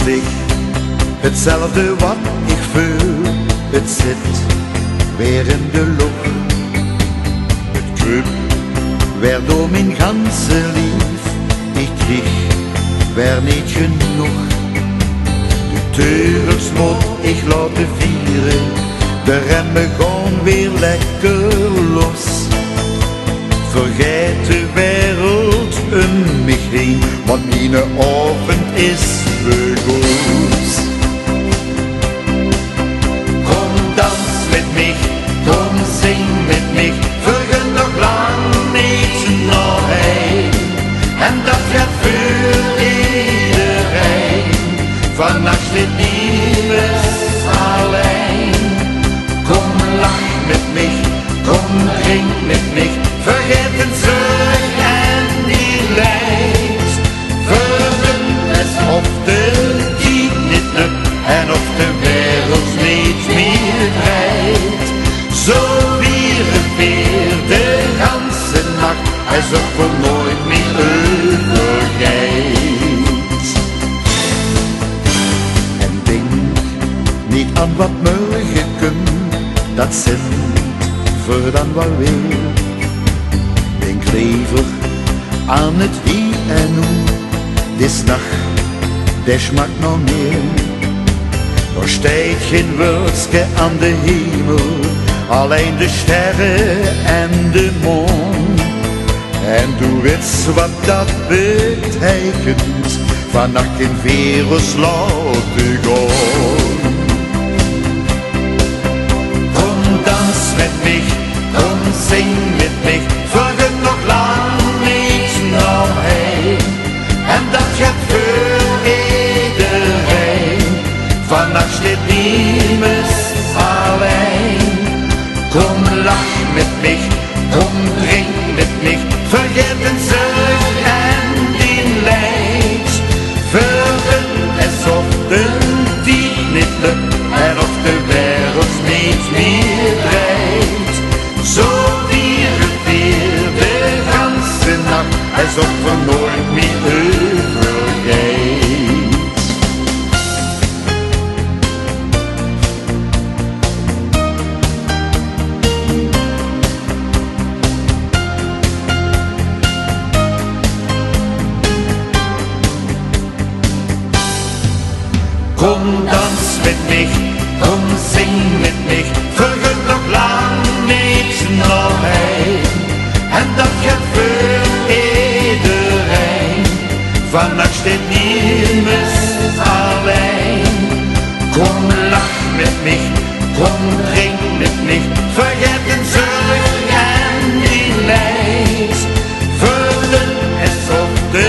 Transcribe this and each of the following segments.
zeg hetzelfde wat ik voel. Het zit weer in de lucht. Het kruipt weer door mijn ganse lief. Ik kreeg weer niet genoeg. De teugels moet ik laten vieren. De remmen gaan weer lekker los. Vergeet de wereld om mij heen, want mijn avond is begoed. Kom dans met mij, kom zing met mij, vergun nog lang niet naar heen. En dat gaat voor iedereen, vannacht zit niemand alleen. Kom lach met mij, kom drink met mij, vergeet een zorg en die leid. Vergun is of de tijd niet lukt en of de wereld niet meer draait. Zo vieren weer de ganse nacht, alsof we nooit meer overgeet. En denk niet aan wat morgen komt, dat zint voor dan wel weer. Denk liever aan het wie en hoe, dis nacht, der schmackt nog meer. Er steekt geen woordske aan de hemel, alleen de sterren en de maan. En du weet wat dat betekent, vannacht in virus laten gaan. Kom dans met mij, kom zing met mij, vergun nog lang niet naar heen. En dat gaat voor iedereen, vannacht zit niemand alleen. Kom lach met mij, kom drink met mij, vergeet een zorg en die leid. Vergun alsof de tijd niet lukt en of de wereld niet meer draait. Zo vieren weer de ganse nacht, alsof we nooit meer overgeet. Kom dans met mij, kom zing met mij, vergun nog lang niet naar heen. En dat gaat voor iedereen, vannacht zit niemand alleen. Kom lach met mij, kom drink met mij, vergeet een zorg en die leid. Vergun alsof de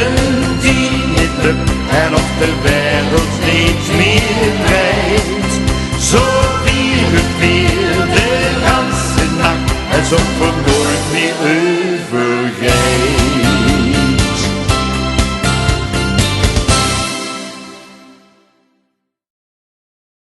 tijd niet lukt en of de wereld niet meer draait. Zo vieren weer de ganse nacht, alsof we